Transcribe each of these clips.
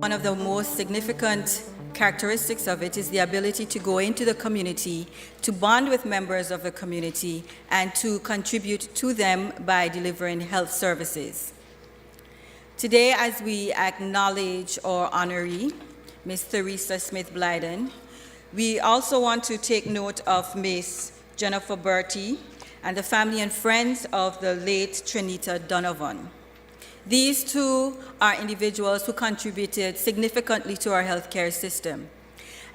One of the most significant characteristics of it is the ability to go into the community, to bond with members of the community, and to contribute to them by delivering health services. Today, as we acknowledge our honoree, Ms. Theresa Smith Blyden, we also want to take note of Ms. Jennifer Bertie and the family and friends of the late Trinita Donovan. These two are individuals who contributed significantly to our healthcare system.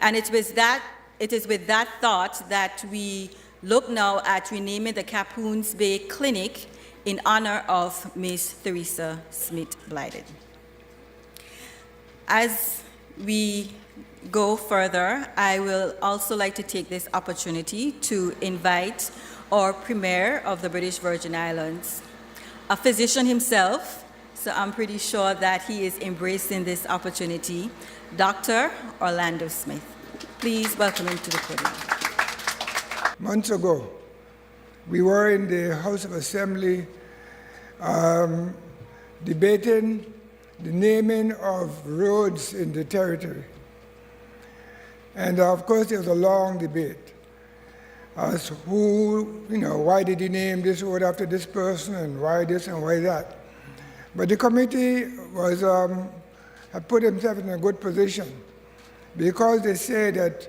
And it is with that thought that we look now at renaming the Cappoon's Bay Clinic in honor of Ms. Theresa Smith Blyden. As we go further, I will also like to take this opportunity to invite our Premier of the British Virgin Islands, a physician himself, so I'm pretty sure that he is embracing this opportunity, Dr. Orlando Smith. Please welcome him to the podium. Months ago, we were in the House of Assembly debating the naming of roads in the territory. And of course, there was a long debate as who, why did he name this road after this person, and why this and why that. But the committee had put themselves in a good position because they said that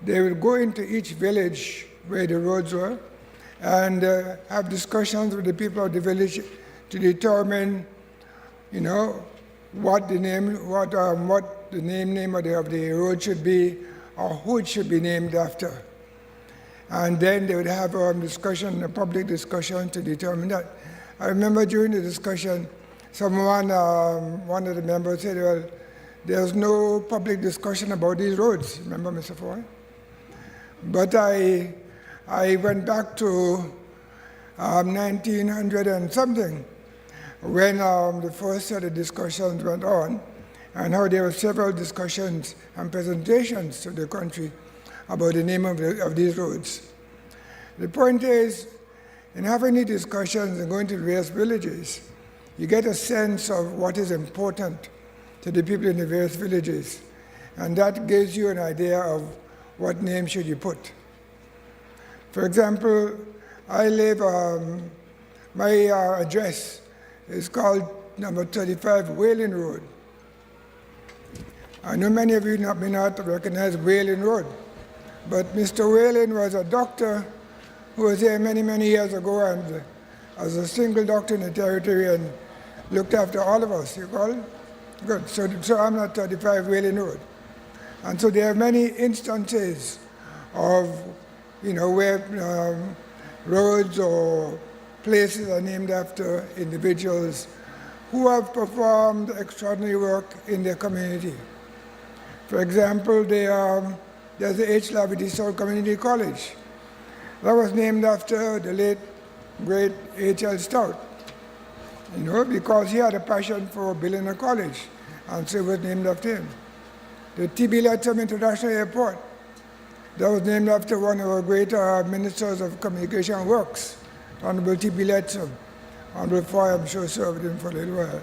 they would go into each village where the roads were and have discussions with the people of the village to determine, what the name of the road should be or who it should be named after. And then they would have a public discussion to determine that. I remember during the discussion, one of the members said, well, there's no public discussion about these roads. Remember, Mr. Foy? But I went back to 1900 and something, when the first set of discussions went on, and how there were several discussions and presentations to the country about the name of these roads. The point is, in having these discussions and going to various villages, you get a sense of what is important to the people in the various villages, and that gives you an idea of what name should you put. For example, I live, my address is called number 35 Whaling Road. I know many of you may not recognize Whaling Road, but Mr. Whaling was a doctor who was here many, many years ago, and as a single doctor in the territory and looked after all of us. You call it? Good. So I'm at 35 Whaling Road. And so there are many instances of, where roads or places are named after individuals who have performed extraordinary work in their community. For example, there's the H. Lavity South Community College. That was named after the late, great H.L. Stout, because he had a passion for building a college, and so it was named after him. The T.B. Lettsome International Airport, that was named after one of our great ministers of communication works, Honorable T.B. Lettsome. Honorable Foy, I'm sure, served him for a little while.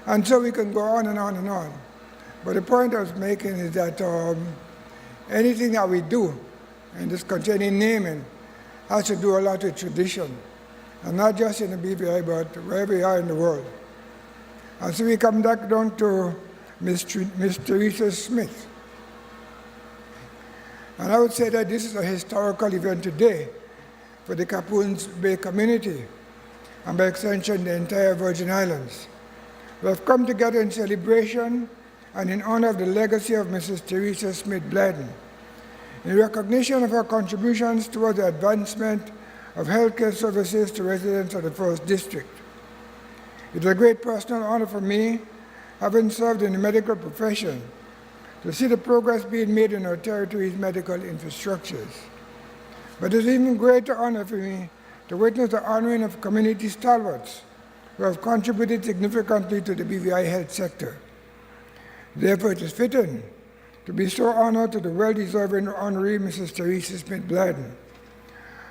And so we can go on and on and on. But the point I was making is that anything that we do in this country, any naming, has to do a lot with tradition. And not just in the BVI, but wherever we are in the world. And so we come back down to Ms. Theresa Smith. And I would say that this is a historical event today for the Cappoon's Bay community, and by extension, the entire Virgin Islands. We have come together in celebration and in honor of the legacy of Mrs. Theresa Smith Blyden, in recognition of her contributions towards the advancement of healthcare services to residents of the First District. It's a great personal honor for me, having served in the medical profession, to see the progress being made in our territory's medical infrastructures. But it's an even greater honor for me to witness the honoring of community stalwarts who have contributed significantly to the BVI health sector. Therefore, it is fitting to be so honored to the well-deserving honoree Mrs. Theresa Smith Blyden.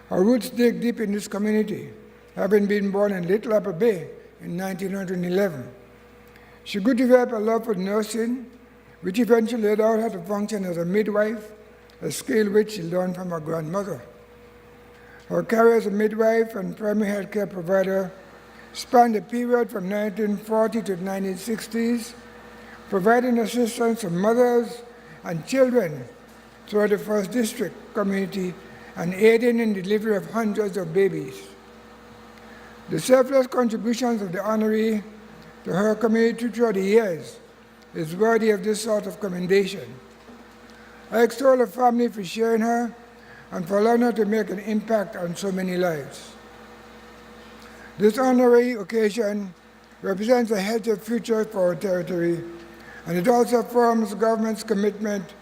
Her roots dig deep in this community, having been born in Little Upper Bay in 1911. She could develop a love for nursing, which eventually allowed her to function as a midwife, a skill which she learned from her grandmother. Her career as a midwife and primary health care provider spanned a period from 1940 to the 1960s, providing assistance to mothers and children throughout the First District community and aiding in the delivery of hundreds of babies. The selfless contributions of the honoree to her community throughout the years is worthy of this sort of commendation. I extol her family for sharing her and for allowing her to make an impact on so many lives. This honorary occasion represents a healthier future for our territory, and it also affirms the government's commitment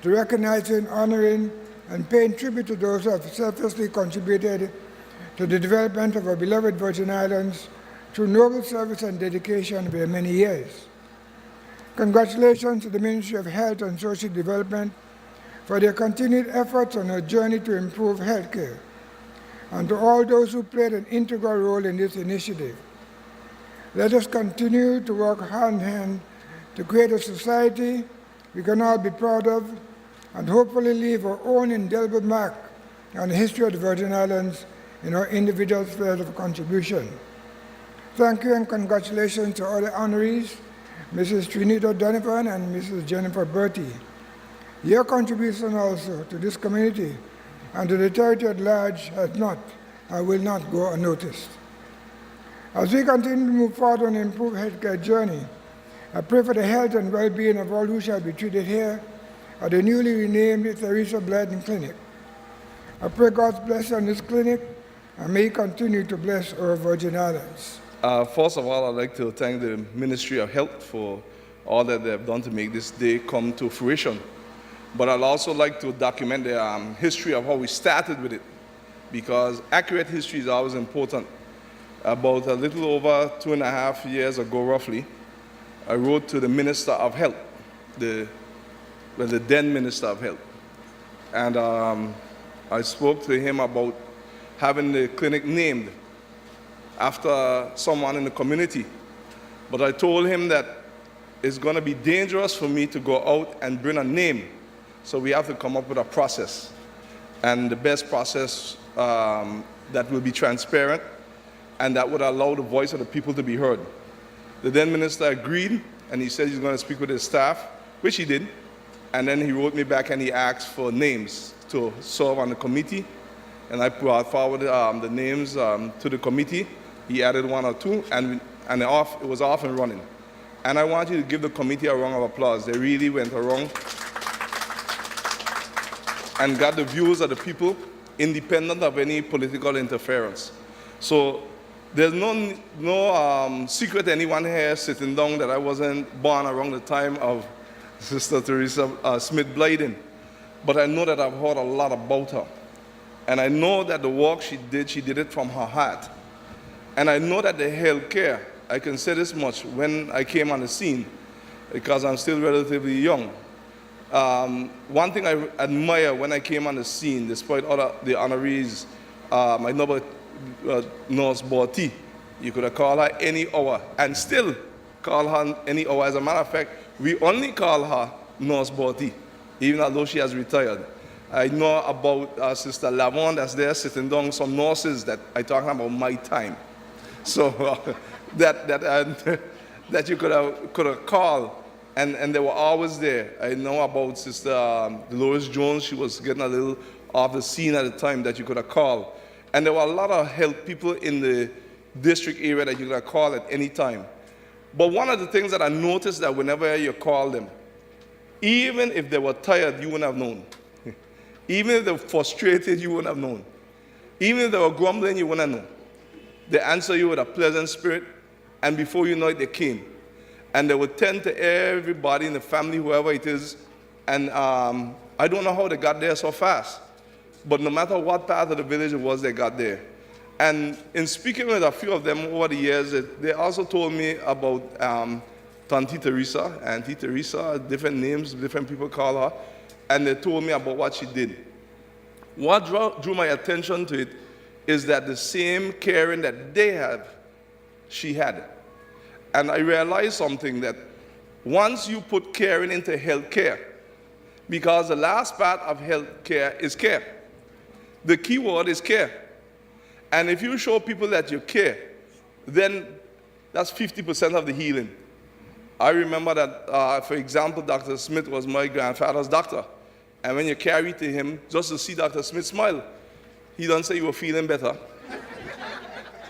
to recognizing, honoring, and paying tribute to those who have selflessly contributed to the development of our beloved Virgin Islands through noble service and dedication over many years. Congratulations to the Ministry of Health and Social Development for their continued efforts on our journey to improve healthcare, and to all those who played an integral role in this initiative. Let us continue to work hand in hand to create a society we can all be proud of and hopefully leave our own indelible mark on the history of the Virgin Islands in our individual spheres of contribution. Thank you and congratulations to all the honorees, Mrs. Trinita Donovan and Mrs. Jennifer Bertie. Your contribution also to this community and to the territory at large has not and will not go unnoticed. As we continue to move forward on an improved healthcare journey, I pray for the health and well-being of all who shall be treated here at the newly renamed Theresa Blyden Clinic. I pray God's blessing on this clinic and may He continue to bless our Virgin Islands. First of all, I'd like to thank the Ministry of Health for all that they have done to make this day come to fruition. But I'd also like to document the history of how we started with it, because accurate history is always important. About a little over 2.5 years ago, roughly, I wrote to the Minister of Health, the then Minister of Health, and I spoke to him about having the clinic named after someone in the community. But I told him that it's going to be dangerous for me to go out and bring a name, so we have to come up with a process, and the best process that will be transparent and that would allow the voice of the people to be heard. The then minister agreed, and he said he's going to speak with his staff, which he did, and then he wrote me back and he asked for names to serve on the committee, and I brought forward the names to the committee. He added 1 or 2, and it was off and running. And I want you to give the committee a round of applause. They really went around and got the views of the people, independent of any political interference. So there's no secret to anyone here sitting down that I wasn't born around the time of Sister Theresa Smith Blyden. But I know that I've heard a lot about her. And I know that the work she did it from her heart. And I know that the health care, I can say this much, when I came on the scene, because I'm still relatively young, one thing I admire when I came on the scene, despite the honorees, I know about Nurse Bertie. You could have called her any hour, and still call her any hour. As a matter of fact, we only call her Nurse Bertie, even although she has retired. I know about Sister Lavon that's there sitting down, some nurses that I talking about my time. So that you could have called, and they were always there. I know about Sister Dolores Jones. She was getting a little off the scene at the time that you could have called. And there were a lot of health people in the district area that you could have called at any time. But one of the things that I noticed that whenever you call them, even if they were tired, you wouldn't have known. Even if they were frustrated, you wouldn't have known. Even if they were grumbling, you wouldn't have known. They answer you with a pleasant spirit, and before you know it, they came. And they would tend to everybody in the family, whoever it is, and I don't know how they got there so fast. But no matter what part of the village it was, they got there. And in speaking with a few of them over the years, they also told me about Auntie Theresa, different names, different people call her, and they told me about what she did. What drew my attention to it is that the same caring that they have, she had. And I realized something, that once you put caring into health care, because the last part of health care is care. The key word is care. And if you show people that you care, then that's 50% of the healing. I remember that, for example, Dr. Smith was my grandfather's doctor. And when you carry to him, just to see Dr. Smith smile, he don't say you were feeling better.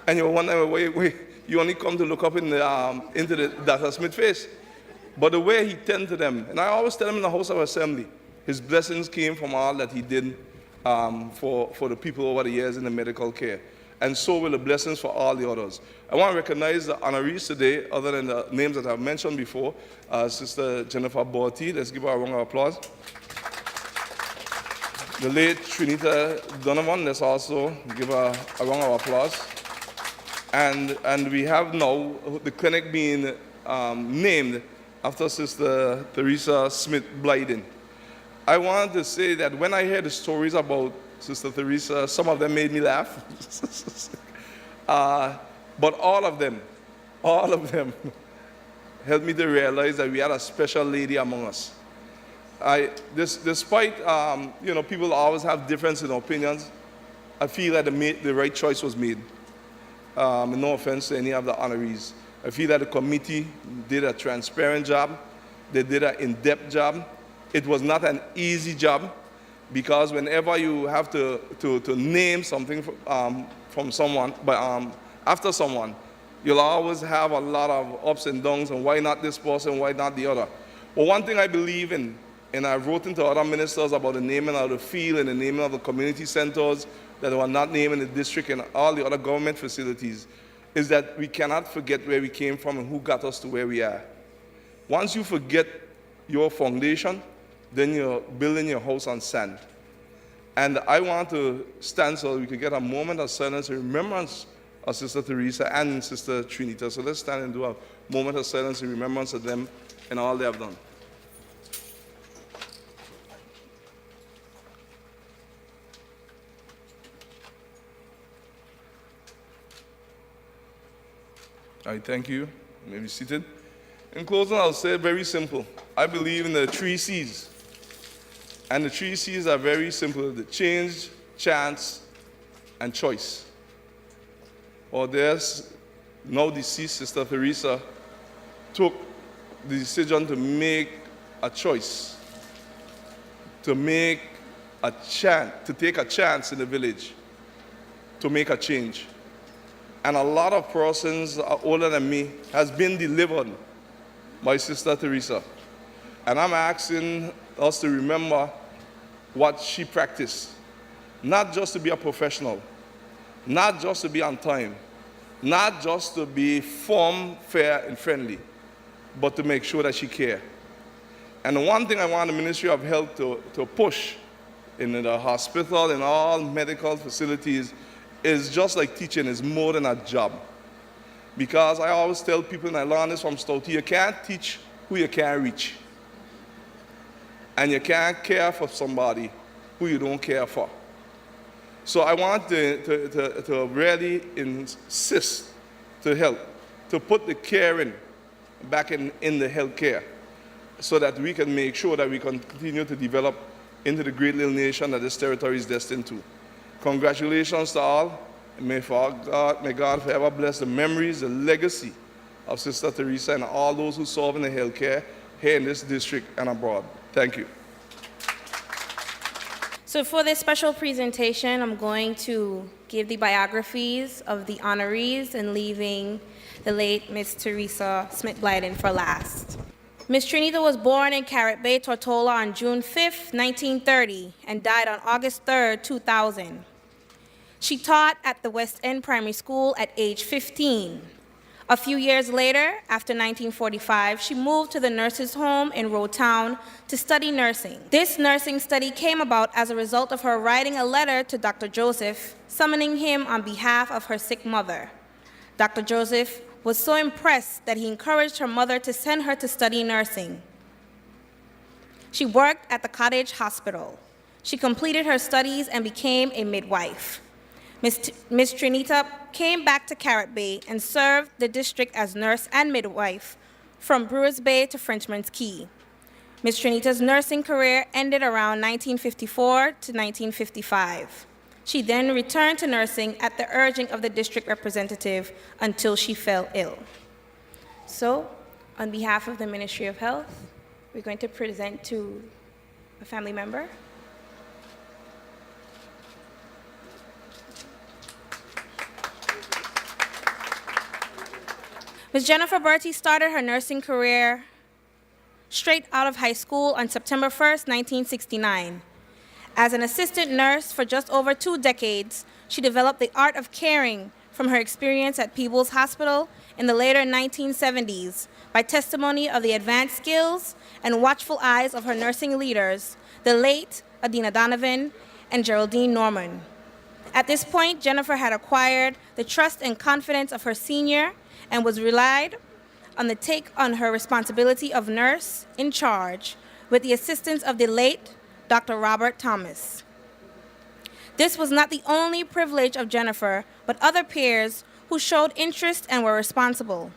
And you wonder, wait, you only come to look up into the Dr. Smith face. But the way he tended to them, and I always tell him in the House of Assembly, his blessings came from all that he did for the people over the years in the medical care. And so will the blessings for all the others. I want to recognize the honorees today, other than the names that I've mentioned before. Sister Jennifer Bertie, let's give her a round of applause. The late Trinita Donovan, let's also give her a round of applause. And we have now the clinic being named after Sister Theresa Smith Blyden. I want to say that when I hear the stories about Sister Theresa, some of them made me laugh. But all of them helped me to realize that we had a special lady among us. Despite people always have difference in opinions, I feel that the right choice was made. No offense to any of the honorees. I feel that the committee did a transparent job. They did an in-depth job. It was not an easy job, because whenever you have to name something from someone, after someone, you'll always have a lot of ups and downs, and why not this person, why not the other. But one thing I believe in, and I've written to other ministers about the naming of the field and the naming of the community centers that were not named in the district and all the other government facilities, is that we cannot forget where we came from and who got us to where we are. Once you forget your foundation, then you're building your house on sand. And I want to stand so we can get a moment of silence in remembrance of Sister Theresa and Sister Trinita. So let's stand and do a moment of silence in remembrance of them and all they have done. I thank you. You may be seated. In closing, I'll say very simple. I believe in the 3 C's. And the 3 C's are very simple: the change, chance, and choice. There's now deceased Sister Theresa took the decision to make a choice, to take a chance in the village, to make a change. And a lot of persons older than me has been delivered by Sister Theresa. And I'm asking us to remember what she practiced. Not just to be a professional, not just to be on time, not just to be firm, fair, and friendly, but to make sure that she cared. And the one thing I want the Ministry of Health to push in the hospital and all medical facilities is just like teaching, is more than a job. Because I always tell people, and I learned this from Stouty, you can't teach who you can't reach. And you can't care for somebody who you don't care for. So I want to really insist to help, to put the caring back in the health care, so that we can make sure that we can continue to develop into the great little nation that this territory is destined to. Congratulations to all. May God forever bless the memories, the legacy of Sister Theresa and all those who serve in the healthcare here in this district and abroad. Thank you. So for this special presentation, I'm going to give the biographies of the honorees and leaving the late Miss Theresa Smith Blyden for last. Miss Trinita was born in Carrot Bay, Tortola on June 5, 1930, and died on August 3, 2000. She taught at the West End Primary School at age 15. A few years later, after 1945, she moved to the nurses' home in Road Town to study nursing. This nursing study came about as a result of her writing a letter to Dr. Joseph, summoning him on behalf of her sick mother. Dr. Joseph was so impressed that he encouraged her mother to send her to study nursing. She worked at the Cottage Hospital. She completed her studies and became a midwife. Ms. Trinita came back to Carrot Bay and served the district as nurse and midwife from Brewers Bay to Frenchman's Key. Ms. Trinita's nursing career ended around 1954 to 1955. She then returned to nursing at the urging of the district representative until she fell ill. So, on behalf of the Ministry of Health, we're going to present to a family member. Ms. Jennifer Bertie started her nursing career straight out of high school on September 1st, 1969. As an assistant nurse for just over 2 decades, she developed the art of caring from her experience at Peebles Hospital in the later 1970s by testimony of the advanced skills and watchful eyes of her nursing leaders, the late Trinita Donovan and Geraldine Norman. At this point, Jennifer had acquired the trust and confidence of her senior and was relied on to take on her responsibility of nurse in charge with the assistance of the late Dr. Robert Thomas. This was not the only privilege of Jennifer, but other peers who showed interest and were responsible.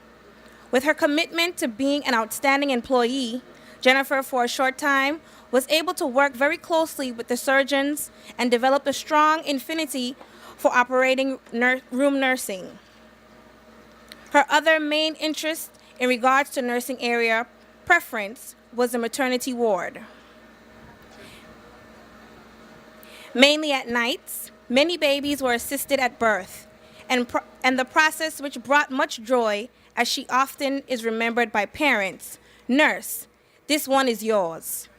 With her commitment to being an outstanding employee, Jennifer, for a short time, was able to work very closely with the surgeons and developed a strong affinity for operating room nursing. Her other main interest in regards to nursing area preference was the maternity ward. Mainly at nights, many babies were assisted at birth, and the process which brought much joy, as she often is remembered by parents. Nurse, this one is yours.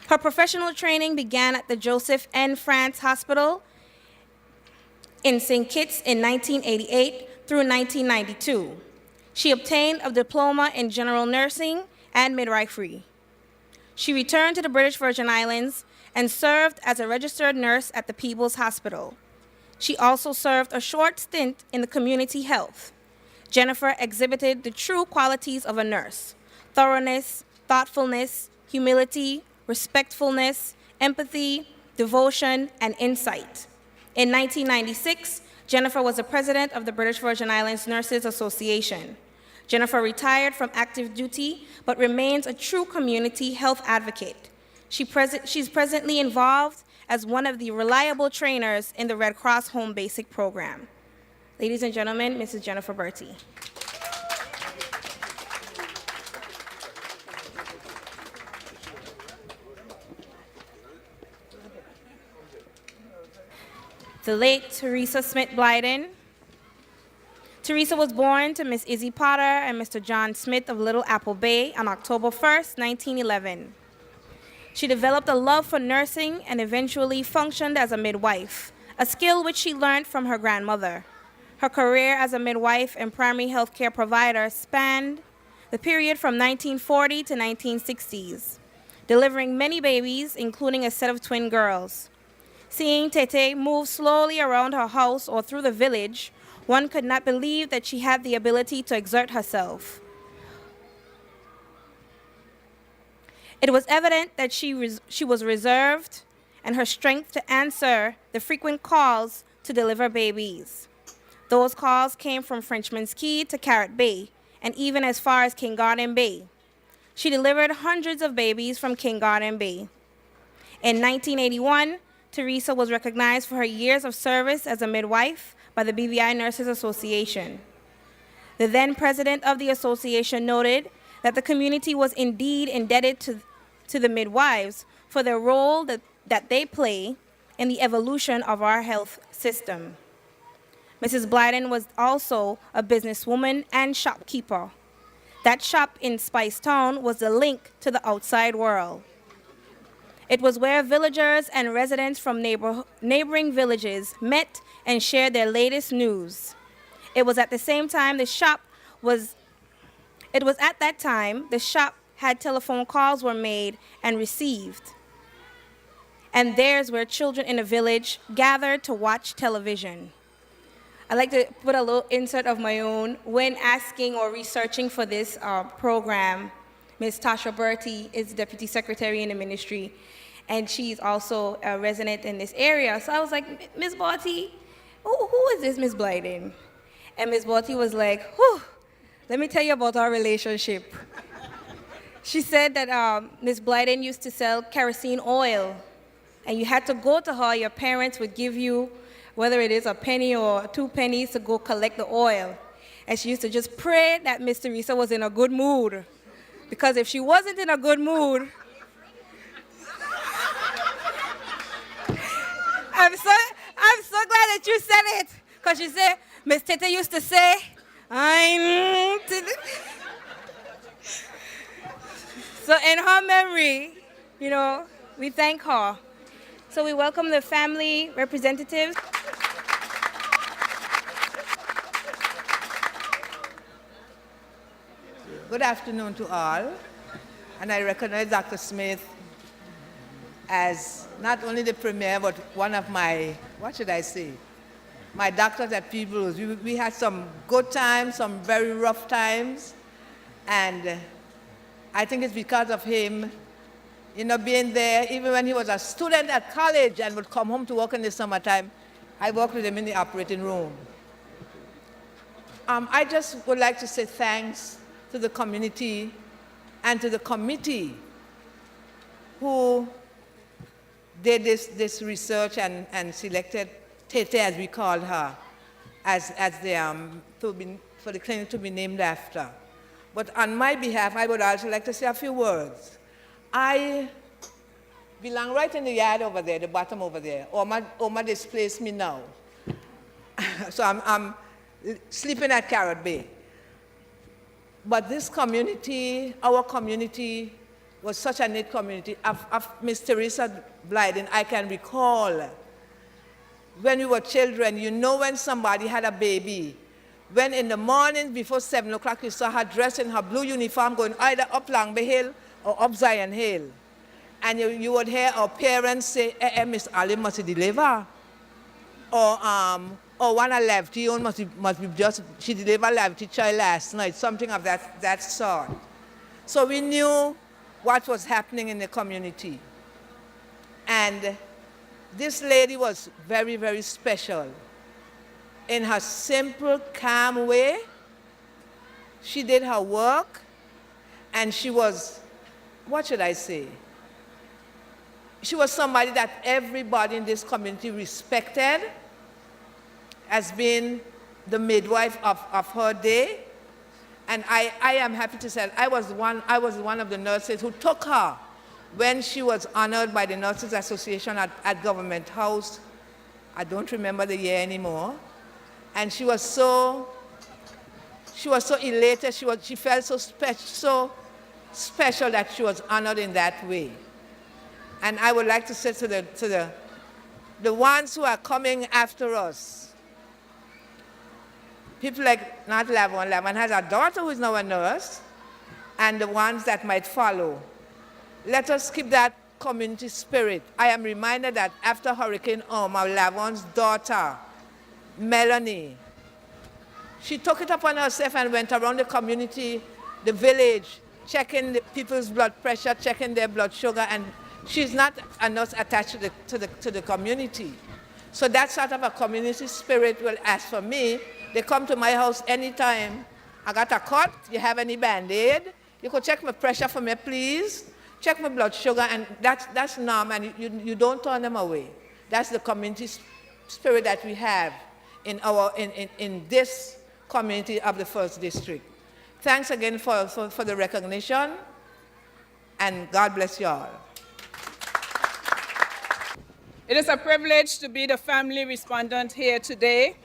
Her professional training began at the Joseph N. France Hospital in St. Kitts in 1988 through 1992. She obtained a diploma in general nursing and midwifery. She returned to the British Virgin Islands and served as a registered nurse at the Peebles Hospital. She also served a short stint in the community health. Jennifer exhibited the true qualities of a nurse: thoroughness, thoughtfulness, humility, respectfulness, empathy, devotion, and insight. In 1996, Jennifer was the president of the British Virgin Islands Nurses Association. Jennifer retired from active duty, but remains a true community health advocate. She's presently involved as one of the reliable trainers in the Red Cross Home Basic Program. Ladies and gentlemen, Mrs. Jennifer Bertie. The late Theresa Smith Blyden. Theresa was born to Miss Izzy Potter and Mr. John Smith of Little Apple Bay on October 1st, 1911. She developed a love for nursing and eventually functioned as a midwife, a skill which she learned from her grandmother. Her career as a midwife and primary health care provider spanned the period from 1940 to 1960s, delivering many babies, including a set of twin girls. Seeing Tete move slowly around her house or through the village, one could not believe that she had the ability to exert herself. It was evident that she was reserved and her strength to answer the frequent calls to deliver babies. Those calls came from Frenchman's Key to Carrot Bay, and even as far as King Garden Bay. She delivered hundreds of babies from King Garden Bay. In 1981, Theresa was recognized for her years of service as a midwife by the BVI Nurses Association. The then president of the association noted that the community was indeed indebted to the midwives for their role that they play in the evolution of our health system. Mrs. Blyden was also a businesswoman and shopkeeper. That shop in Spice Town was the link to the outside world. It was where villagers and residents from neighboring villages met and shared their latest news. It was at that time the shop had telephone calls were made and received. And there's where children in the village gathered to watch television. I'd like to put a little insert of my own. When asking or researching for this program, Ms. Tasha Bertie is Deputy Secretary in the ministry. and she's also a resident in this area. So I was like, Ms. Bertie, who is this Ms. Blyden? And Ms. Bertie was like, whew, let me tell you about our relationship. She said that Ms. Blyden used to sell kerosene oil, and you had to go to her. Your parents would give you, whether it is a penny or 2 pennies, to go collect the oil. And she used to just pray that Miss Theresa was in a good mood. Because if she wasn't in a good mood, I'm so glad that you said it. Because she said, Miss Tete used to say, so in her memory, we thank her. So we welcome the family representatives. Good afternoon to all, and I recognize Dr. Smith as not only the premier, but one of my, my doctors at People's. We had some good times, some very rough times, and I think it's because of him, being there, even when he was a student at college and would come home to work in the summertime. I worked with him in the operating room. I just would like to say thanks to the community and to the committee who did this research and selected Tete, as we called her, as for the clinic to be named after. But on my behalf, I would also like to say a few words. I belong right in the yard over there, the bottom over there. Oma displaced me now. So I'm sleeping at Carrot Bay. But this community, our community, was such a neat community. Of Miss Theresa Blyden, I can recall when we were children, when somebody had a baby, when in the morning before 7 o'clock you saw her dressed in her blue uniform going either up Langby Hill or up Zion Hill. And you would hear our parents say, Miss Ali must deliver. Or one a lefty must be just, she delivered a lefty child last night, something of that sort. So we knew what was happening in the community. And this lady was very, very special. In her simple, calm way, she did her work, and she was, she was somebody that everybody in this community respected as being the midwife of her day. And I am happy to say I was one of the nurses who took her when she was honored by the Nurses Association at Government House. I don't remember the year anymore. And she was so elated, she felt so special that she was honored in that way. And I would like to say to the ones who are coming after us, people like not Lavon. Lavon has a daughter who is now a nurse, and the ones that might follow. Let us keep that community spirit. I am reminded that after Hurricane Irma, Lavon's daughter, Melanie, she took it upon herself and went around the community, the village, checking the people's blood pressure, checking their blood sugar, and she's not a nurse attached to the community. So that sort of a community spirit will ask for me. They come to my house anytime. I got a cut, you have any Band-Aid? You could check my pressure for me, please. Check my blood sugar, and that's normal, and you don't turn them away. That's the community spirit that we have in this community of the 1st District. Thanks again for the recognition, and God bless you all. It is a privilege to be the family respondent here today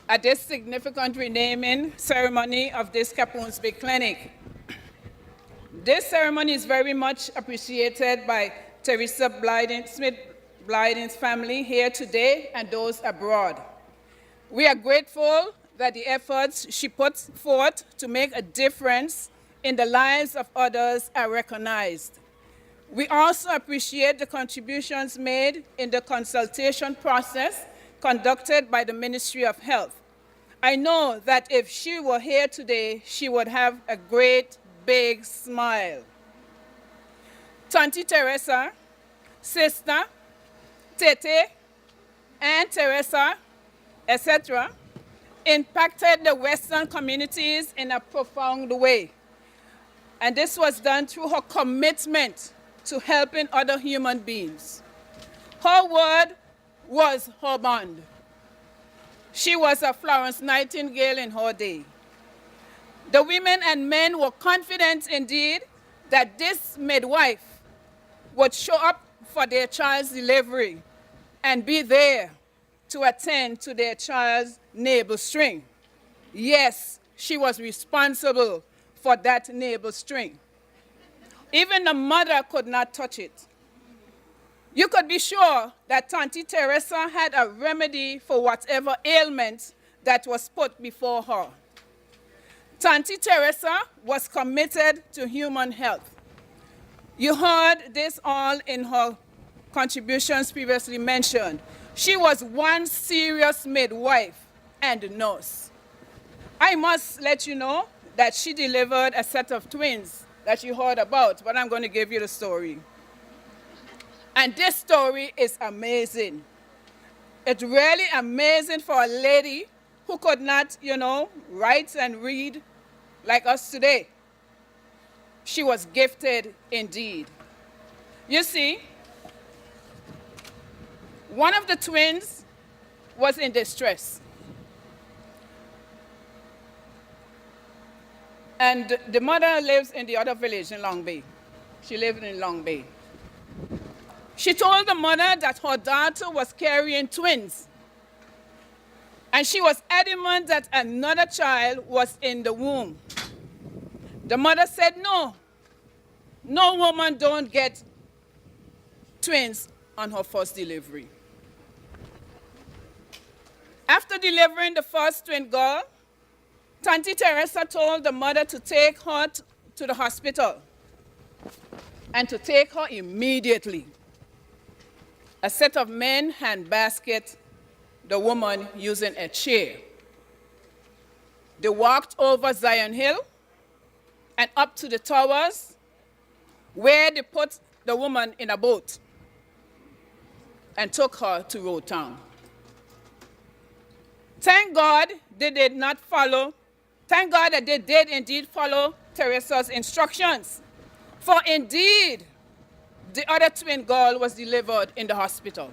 at this significant renaming ceremony of this Cappoon's Big Clinic. This ceremony is very much appreciated by Theresa Smith Blyden's family here today and those abroad. We are grateful that the efforts she puts forth to make a difference in the lives of others are recognized. We also appreciate the contributions made in the consultation process conducted by the Ministry of Health. I know that if she were here today, she would have a great big smile. Tante Theresa Sister, Tete, and Theresa, etc., impacted the Western communities in a profound way. And this was done through her commitment to helping other human beings. Her word was her bond. She was a Florence Nightingale in her day. The women and men were confident indeed that this midwife would show up for their child's delivery and be there to attend to their child's navel string. Yes, she was responsible for that navel string. Even the mother could not touch it. You could be sure that Auntie Theresa had a remedy for whatever ailment that was put before her. Auntie Theresa was committed to human health. You heard this all in her contributions previously mentioned. She was one serious midwife and nurse. I must let you know that she delivered a set of twins that you heard about, but I'm going to give you the story. And this story is amazing. It's really amazing for a lady who could not, write and read like us today. She was gifted indeed. You see, one of the twins was in distress. And the mother lives in the other village in Long Bay. She lived in Long Bay. She told the mother that her daughter was carrying twins. And she was adamant that another child was in the womb. The mother said, no woman don't get twins on her first delivery. After delivering the first twin girl, Auntie Theresa told the mother to take her to the hospital and to take her immediately. A set of men handbasket the woman using a chair. They walked over Zion Hill and up to the towers where they put the woman in a boat and took her to Road Town. Thank God they did not follow. Thank God that they did indeed follow Theresa's instructions. For indeed, the other twin girl was delivered in the hospital.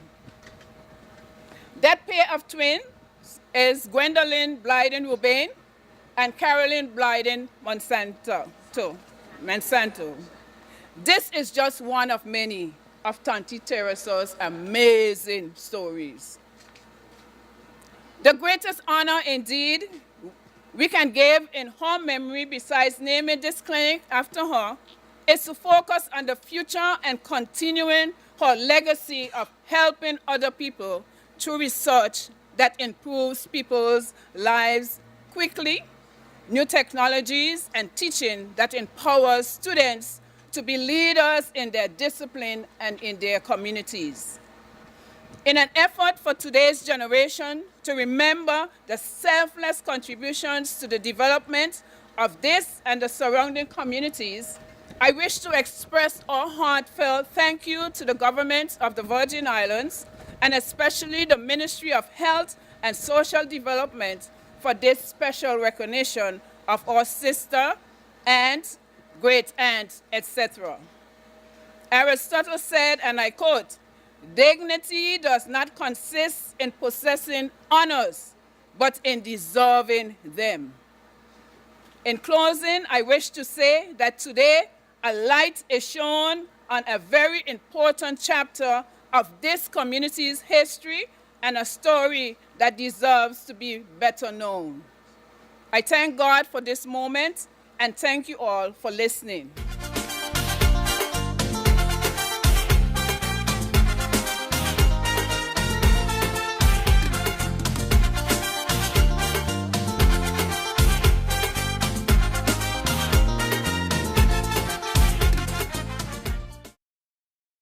That pair of twins is Gwendolyn Blyden Rubain and Carolyn Blyden Monsanto. This is just one of many of Auntie Theresa's amazing stories. The greatest honor indeed we can give in her memory, besides naming this clinic after her, is to focus on the future and continuing her legacy of helping other people through research that improves people's lives quickly, new technologies, and teaching that empowers students to be leaders in their discipline and in their communities. In an effort for today's generation to remember the selfless contributions to the development of this and the surrounding communities, I wish to express our heartfelt thank you to the government of the Virgin Islands and especially the Ministry of Health and Social Development for this special recognition of our sister, aunt, great aunt, etc. Aristotle said, and I quote, "Dignity does not consist in possessing honors, but in deserving them." In closing, I wish to say that today a light is shone on a very important chapter of this community's history and a story that deserves to be better known. I thank God for this moment and thank you all for listening.